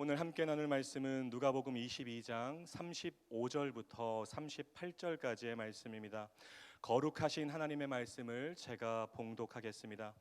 오늘 함께 나눌 말씀은 누가복음 22장 35절부터 38절까지의 말씀입니다. 거룩하신 하나님의 말씀을 제가 봉독하겠습니다.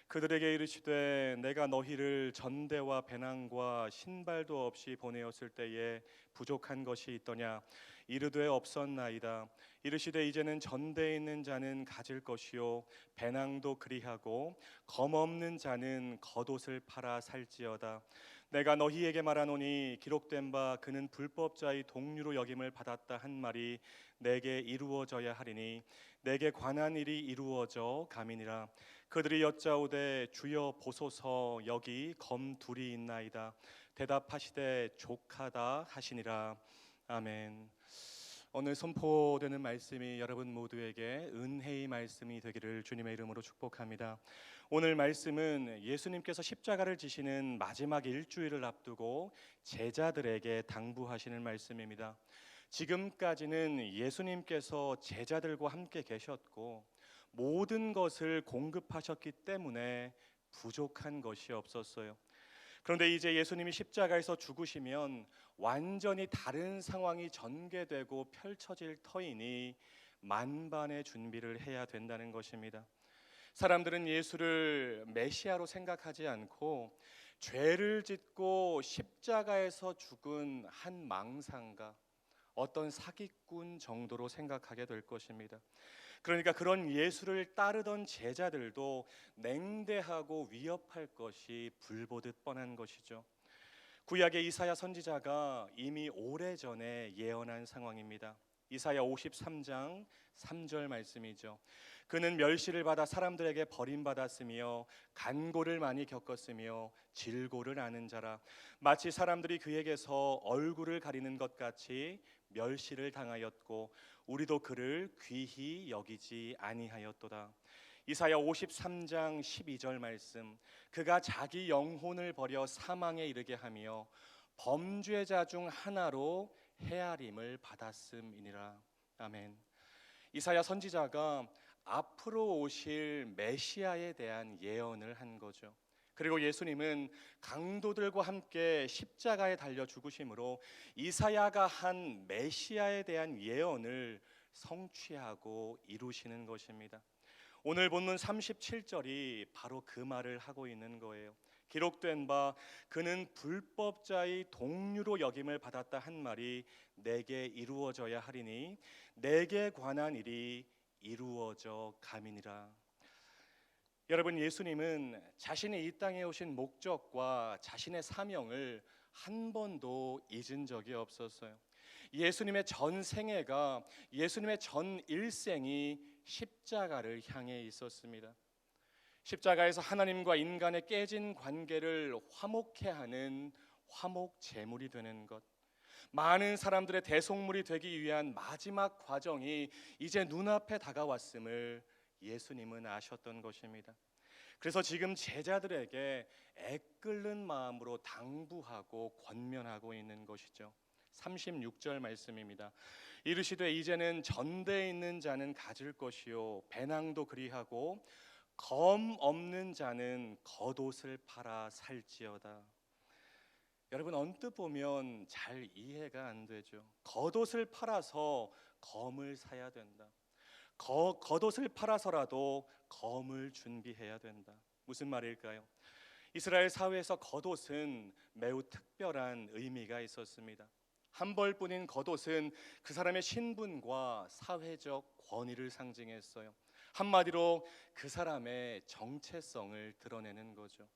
그들에게 이르시되 내가 너희를 전대와 배낭과 신발도 없이 보내었을 때에 부족한 것이 있더냐? 이르되 없었나이다. 이르시되 이제는 전대에 있는 자는 가질 것이요 배낭도 그리하고 검 없는 자는 겉옷을 팔아 살지어다. 내가 너희에게 말하노니 기록된 바 그는 불법자의 동류로 여김을 받았다 한 말이 내게 이루어져야 하리니 내게 관한 일이 이루어져 감이니라. 그들이 여짜오되 주여 보소서 여기 검 둘이 있나이다. 대답하시되 족하다 하시니라. 아멘. 오늘 선포되는 말씀이 여러분 모두에게 은혜의 말씀이 되기를 주님의 이름으로 축복합니다. 오늘 말씀은 예수님께서 십자가를 지시는 마지막 일주일을 앞두고 제자들에게 당부하시는 말씀입니다. 지금까지는 예수님께서 제자들과 함께 계셨고 모든 것을 공급하셨기 때문에 부족한 것이 없었어요. 그런데 이제 예수님이 십자가에서 죽으시면 완전히 다른 상황이 전개되고 펼쳐질 터이니 만반의 준비를 해야 된다는 것입니다. 사람들은 예수를 메시아로 생각하지 않고 죄를 짓고 십자가에서 죽은 한 망상가, 어떤 사기꾼 정도로 생각하게 될 것입니다. 그러니까 그런 예수를 따르던 제자들도 냉대하고 위협할 것이 불보듯 뻔한 것이죠. 구약의 이사야 선지자가 이미 오래전에 예언한 상황입니다. 이사야 53장 3절 말씀이죠. 그는 멸시를 받아 사람들에게 버림받았으며 간고를 많이 겪었으며 질고를 아는 자라. 마치 사람들이 그에게서 얼굴을 가리는 것 같이 멸시를 당하였고 우리도 그를 귀히 여기지 아니하였도다. 이사야 53장 12절 말씀. 그가 자기 영혼을 버려 사망에 이르게 하며 범죄자 중 하나로 헤아림을 받았음이니라. 아멘. 이사야 선지자가 앞으로 오실 메시아에 대한 예언을 한 거죠. 그리고 예수님은 강도들과 함께 십자가에 달려 죽으심으로 이사야가 한 메시아에 대한 예언을 성취하고 이루시는 것입니다. 오늘 본문 37절이 바로 그 말을 하고 있는 거예요. 기록된 바 그는 불법자의 동류로 여김을 받았다 한 말이 내게 이루어져야 하리니 내게 관한 일이 이루어져 감이니라. 여러분, 예수님은 자신이 이 땅에 오신 목적과 자신의 사명을 한 번도 잊은 적이 없었어요. 예수님의 전 생애가, 예수님의 전 일생이 십자가를 향해 있었습니다. 십자가에서 하나님과 인간의 깨진 관계를 화목케 하는 화목 제물이 되는 것, 많은 사람들의 대속물이 되기 위한 마지막 과정이 이제 눈앞에 다가왔음을 예수님은 아셨던 것입니다. 그래서 지금 제자들에게 애끓는 마음으로 당부하고 권면하고 있는 것이죠. 36절 말씀입니다. 이르시되 이제는 전대에 있는 자는 가질 것이요 배낭도 그리하고 검 없는 자는 겉옷을 팔아 살지어다. 여러분, 언뜻 보면 잘 이해가 안 되죠. 겉옷을 팔아서 검을 사야 된다. 겉옷을 팔아서라도 검을 준비해야 된다. 무슨 말일까요? 이스라엘 사회에서 겉옷은 매우 특별한 의미가 있었습니다. 한 벌뿐인 겉옷은 그 사람의 신분과 사회적 권위를 상징했어요. 한마디로 그 사람의 정체성을 드러내는 거죠.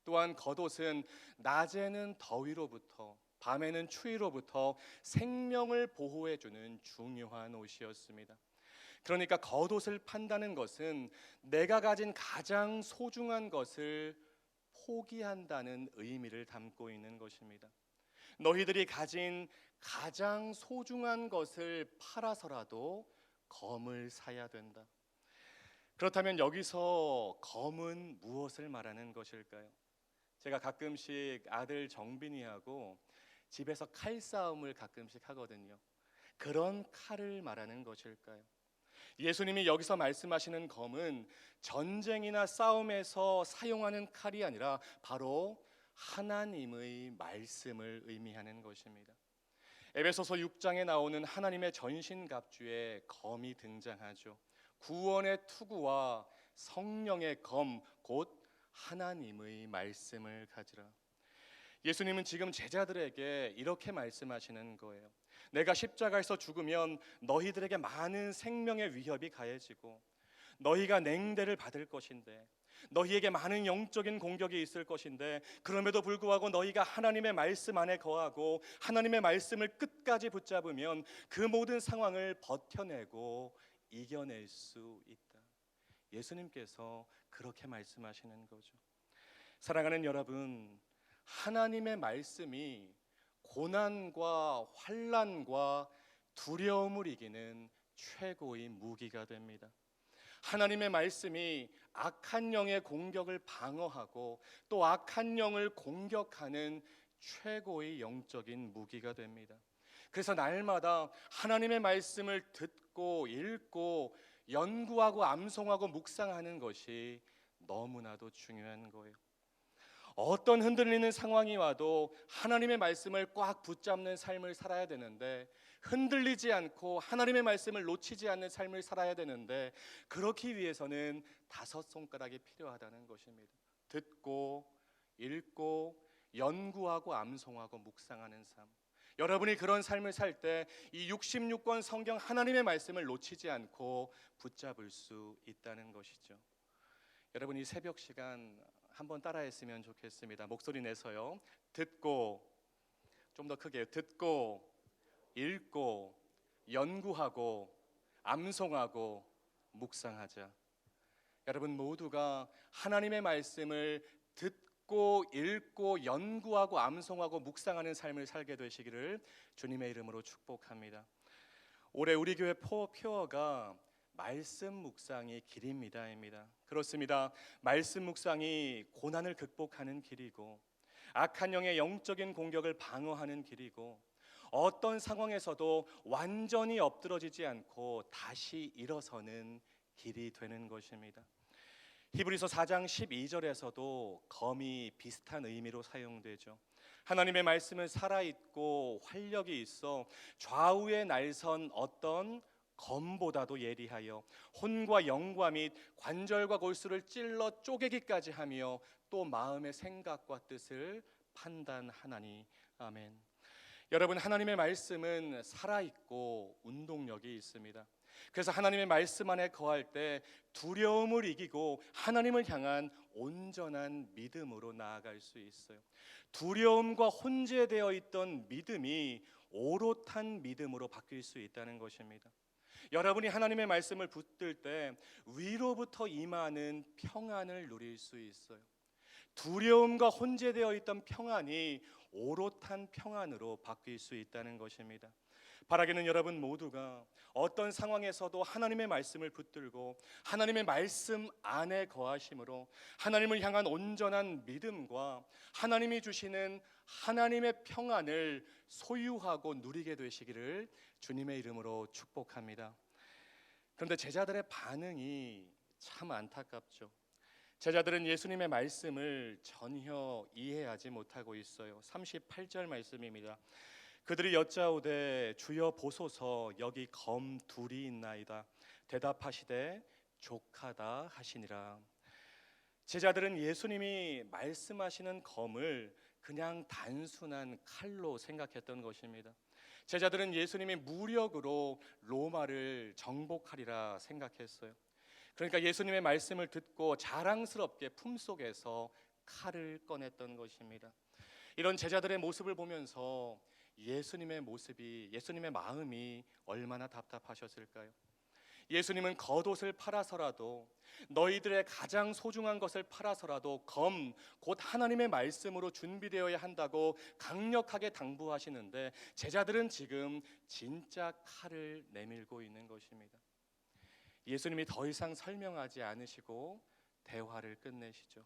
또한 겉옷은 낮에는 더위로부터 밤에는 추위로부터 생명을 보호해주는 중요한 옷이었습니다. 그러니까 겉옷을 판다는 것은 내가 가진 가장 소중한 것을 포기한다는 의미를 담고 있는 것입니다. 너희들이 가진 가장 소중한 것을 팔아서라도 검을 사야 된다. 그렇다면 여기서 검은 무엇을 말하는 것일까요? 제가 가끔씩 아들 정빈이하고 집에서 칼싸움을 가끔씩 하거든요. 그런 칼을 말하는 것일까요? 예수님이 여기서 말씀하시는 검은 전쟁이나 싸움에서 사용하는 칼이 아니라 바로 하나님의 말씀을 의미하는 것입니다. 에베소서 6장에 나오는 하나님의 전신갑주에 검이 등장하죠. 구원의 투구와 성령의 검, 곧 하나님의 말씀을 가지라. 예수님은 지금 제자들에게 이렇게 말씀하시는 거예요. 내가 십자가에서 죽으면 너희들에게 많은 생명의 위협이 가해지고 너희가 냉대를 받을 것인데, 너희에게 많은 영적인 공격이 있을 것인데, 그럼에도 불구하고 너희가 하나님의 말씀 안에 거하고 하나님의 말씀을 끝까지 붙잡으면 그 모든 상황을 버텨내고 이겨낼 수 있다. 예수님께서 그렇게 말씀하시는 거죠. 사랑하는 여러분, 하나님의 말씀이 고난과 환난과 두려움을 이기는 최고의 무기가 됩니다. 하나님의 말씀이 악한 영의 공격을 방어하고 또 악한 영을 공격하는 최고의 영적인 무기가 됩니다. 그래서 날마다 하나님의 말씀을 듣고 읽고 연구하고 암송하고 묵상하는 것이 너무나도 중요한 거예요. 어떤 흔들리는 상황이 와도 하나님의 말씀을 꽉 붙잡는 삶을 살아야 되는데, 흔들리지 않고 하나님의 말씀을 놓치지 않는 삶을 살아야 되는데, 그렇기 위해서는 5손가락이 필요하다는 것입니다. 듣고 읽고 연구하고 암송하고 묵상하는 삶. 여러분이 그런 삶을 살 때 이 66권 성경 하나님의 말씀을 놓치지 않고 붙잡을 수 있다는 것이죠. 여러분, 이 새벽 시간 한번 따라했으면 좋겠습니다. 목소리 내서요. 듣고, 좀 더 크게 듣고 읽고 연구하고 암송하고 묵상하자. 여러분 모두가 하나님의 말씀을 듣고 읽고 연구하고 암송하고 묵상하는 삶을 살게 되시기를 주님의 이름으로 축복합니다. 올해 우리 교회 표어가 말씀 묵상이 길입니다입니다. 그렇습니다. 말씀 묵상이 고난을 극복하는 길이고 악한 영의 영적인 공격을 방어하는 길이고 어떤 상황에서도 완전히 엎드러지지 않고 다시 일어서는 길이 되는 것입니다. 히브리서 4장 12절에서도 검이 비슷한 의미로 사용되죠. 하나님의 말씀은 살아있고 활력이 있어 좌우에 날선 어떤 검보다도 예리하여 혼과 영과 및 관절과 골수를 찔러 쪼개기까지 하며 또 마음의 생각과 뜻을 판단하나니. 아멘. 여러분, 하나님의 말씀은 살아있고 운동력이 있습니다. 그래서 하나님의 말씀 안에 거할 때 두려움을 이기고 하나님을 향한 온전한 믿음으로 나아갈 수 있어요. 두려움과 혼재되어 있던 믿음이 오롯한 믿음으로 바뀔 수 있다는 것입니다. 여러분이 하나님의 말씀을 붙들 때 위로부터 임하는 평안을 누릴 수 있어요. 두려움과 혼재되어 있던 평안이 오롯한 평안으로 바뀔 수 있다는 것입니다. 바라기는 여러분 모두가 어떤 상황에서도 하나님의 말씀을 붙들고 하나님의 말씀 안에 거하심으로 하나님을 향한 온전한 믿음과 하나님이 주시는 하나님의 평안을 소유하고 누리게 되시기를 주님의 이름으로 축복합니다. 그런데 제자들의 반응이 참 안타깝죠. 제자들은 예수님의 말씀을 전혀 이해하지 못하고 있어요. 38절 말씀입니다. 그들이 여짜오되 주여 보소서 여기 검 둘이 있나이다. 대답하시되 족하다 하시니라. 제자들은 예수님이 말씀하시는 검을 그냥 단순한 칼로 생각했던 것입니다. 제자들은 예수님이 무력으로 로마를 정복하리라 생각했어요. 그러니까 예수님의 말씀을 듣고 자랑스럽게 품속에서 칼을 꺼냈던 것입니다. 이런 제자들의 모습을 보면서 예수님의 모습이, 예수님의 마음이 얼마나 답답하셨을까요? 예수님은 겉옷을 팔아서라도, 너희들의 가장 소중한 것을 팔아서라도 검, 곧 하나님의 말씀으로 준비되어야 한다고 강력하게 당부하시는데, 제자들은 지금 진짜 칼을 내밀고 있는 것입니다. 예수님이 더 이상 설명하지 않으시고 대화를 끝내시죠.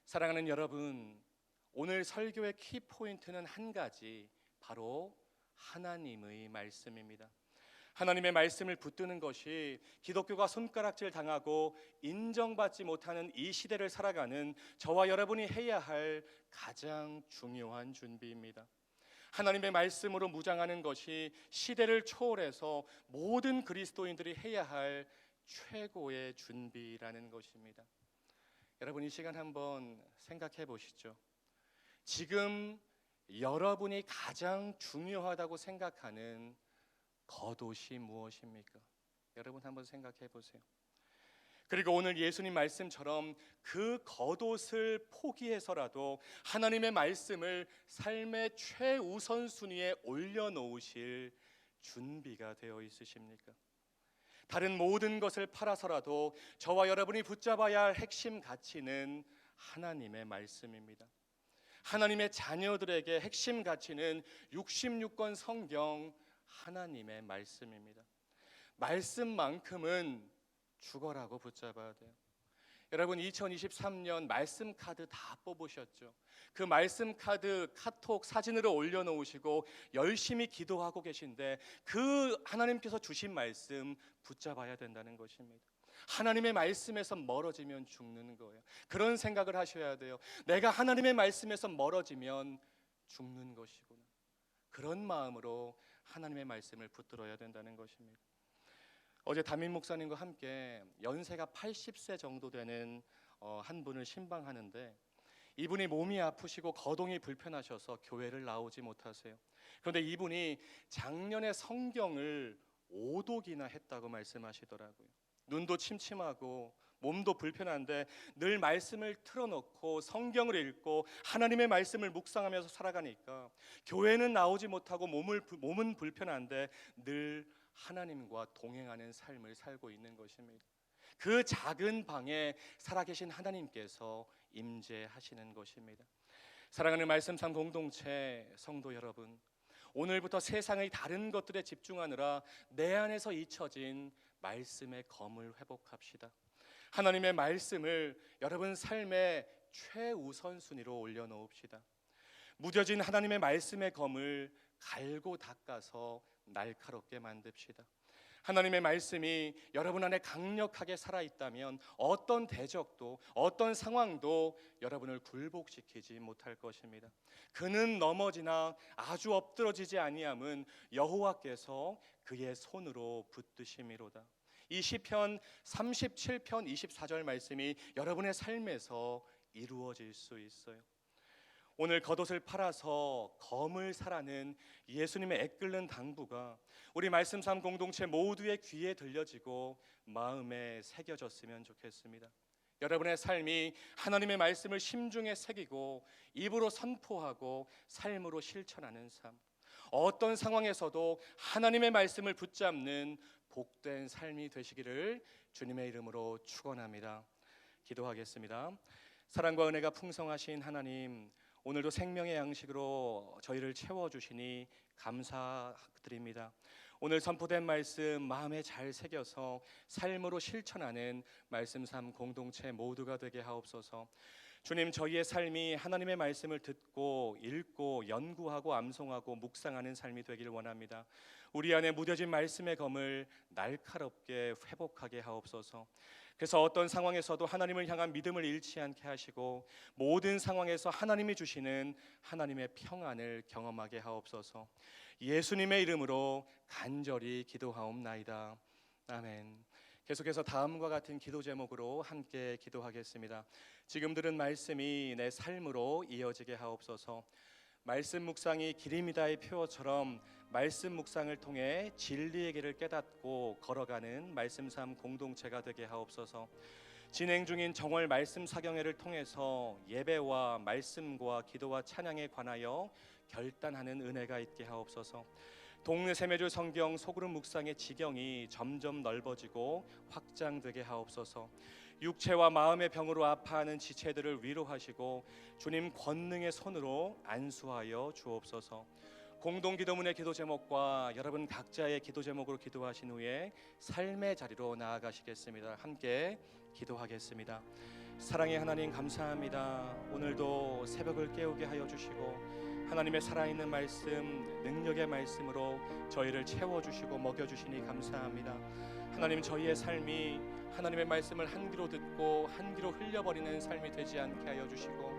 사랑하는 여러분, 오늘 설교의 키포인트는 한 가지, 바로 하나님의 말씀입니다. 하나님의 말씀을 붙드는 것이 기독교가 손가락질 당하고 인정받지 못하는 이 시대를 살아가는 저와 여러분이 해야 할 가장 중요한 준비입니다. 하나님의 말씀으로 무장하는 것이 시대를 초월해서 모든 그리스도인들이 해야 할 최고의 준비라는 것입니다. 여러분, 이 시간 한번 생각해 보시죠. 지금 여러분이 가장 중요하다고 생각하는 겉옷이 무엇입니까? 여러분 한번 생각해 보세요. 그리고 오늘 예수님 말씀처럼 그 겉옷을 포기해서라도 하나님의 말씀을 삶의 최우선순위에 올려놓으실 준비가 되어 있으십니까? 다른 모든 것을 팔아서라도 저와 여러분이 붙잡아야 할 핵심 가치는 하나님의 말씀입니다. 하나님의 자녀들에게 핵심 가치는 66권 성경 하나님의 말씀입니다. 말씀만큼은 죽어라고 붙잡아야 돼요. 여러분, 2023년 말씀 카드 다 뽑으셨죠? 그 말씀 카드 카톡 사진으로 올려놓으시고 열심히 기도하고 계신데 그 하나님께서 주신 말씀 붙잡아야 된다는 것입니다. 하나님의 말씀에서 멀어지면 죽는 거예요. 그런 생각을 하셔야 돼요. 내가 하나님의 말씀에서 멀어지면 죽는 것이구나. 그런 마음으로 하나님의 말씀을 붙들어야 된다는 것입니다. 어제 담임 목사님과 함께 연세가 80세 정도 되는 한 분을 신방하는데, 이분이 몸이 아프시고 거동이 불편하셔서 교회를 나오지 못하세요. 그런데 이분이 작년에 성경을 5독이나 했다고 말씀하시더라고요. 눈도 침침하고 몸도 불편한데 늘 말씀을 틀어놓고 성경을 읽고 하나님의 말씀을 묵상하면서 살아가니까 교회는 나오지 못하고 몸은 불편한데 늘 하나님과 동행하는 삶을 살고 있는 것입니다. 그 작은 방에 살아계신 하나님께서 임재하시는 것입니다. 사랑하는 말씀 삶 공동체 성도 여러분, 오늘부터 세상의 다른 것들에 집중하느라 내 안에서 잊혀진 말씀의 검을 회복합시다. 하나님의 말씀을 여러분 삶의 최우선순위로 올려놓읍시다. 무뎌진 하나님의 말씀의 검을 갈고 닦아서 날카롭게 만듭시다. 하나님의 말씀이 여러분 안에 강력하게 살아있다면 어떤 대적도 어떤 상황도 여러분을 굴복시키지 못할 것입니다. 그는 넘어지나 아주 엎드러지지 아니함은 여호와께서 그의 손으로 붙드심이로다. 이 시편 37편 24절 말씀이 여러분의 삶에서 이루어질 수 있어요. 오늘 겉옷을 팔아서 검을 사라는 예수님의 애끓는 당부가 우리 말씀 삶 공동체 모두의 귀에 들려지고 마음에 새겨졌으면 좋겠습니다. 여러분의 삶이 하나님의 말씀을 심중에 새기고 입으로 선포하고 삶으로 실천하는 삶, 어떤 상황에서도 하나님의 말씀을 붙잡는 복된 삶이 되시기를 주님의 이름으로 축원합니다. 기도하겠습니다. 사랑과 은혜가 풍성하신 하나님, 오늘도 생명의 양식으로 저희를 채워주시니 감사드립니다. 오늘 선포된 말씀 마음에 잘 새겨서 삶으로 실천하는 말씀 삶 공동체 모두가 되게 하옵소서. 주님, 저희의 삶이 하나님의 말씀을 듣고 읽고 연구하고 암송하고 묵상하는 삶이 되길 원합니다. 우리 안에 무뎌진 말씀의 검을 날카롭게 회복하게 하옵소서. 그래서 어떤 상황에서도 하나님을 향한 믿음을 잃지 않게 하시고 모든 상황에서 하나님이 주시는 하나님의 평안을 경험하게 하옵소서. 예수님의 이름으로 간절히 기도하옵나이다. 아멘. 계속해서 다음과 같은 기도 제목으로 함께 기도하겠습니다. 지금 들은 말씀이 내 삶으로 이어지게 하옵소서. 말씀 묵상이 기림이다의 표어처럼 말씀 묵상을 통해 진리의 길을 깨닫고 걸어가는 말씀 삶 공동체가 되게 하옵소서. 진행 중인 정월 말씀 사경회를 통해서 예배와 말씀과 기도와 찬양에 관하여 결단하는 은혜가 있게 하옵소서. 동네 세매주 성경 소그룹 묵상의 지경이 점점 넓어지고 확장되게 하옵소서. 육체와 마음의 병으로 아파하는 지체들을 위로하시고 주님 권능의 손으로 안수하여 주옵소서. 공동기도문의 기도 제목과 여러분 각자의 기도 제목으로 기도하신 후에 삶의 자리로 나아가시겠습니다. 함께 기도하겠습니다. 사랑의 하나님 감사합니다. 오늘도 새벽을 깨우게 하여 주시고 하나님의 살아있는 말씀, 능력의 말씀으로 저희를 채워주시고 먹여주시니 감사합니다. 하나님, 저희의 삶이 하나님의 말씀을 한 귀로 듣고 한 귀로 흘려버리는 삶이 되지 않게 하여 주시고,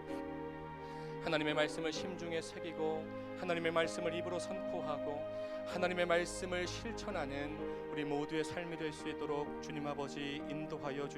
하나님의 말씀을 심중에 새기고 하나님의 말씀을 입으로 선포하고 하나님의 말씀을 실천하는 우리 모두의 삶이 될 수 있도록 주님 아버지 인도하여 주시옵소서.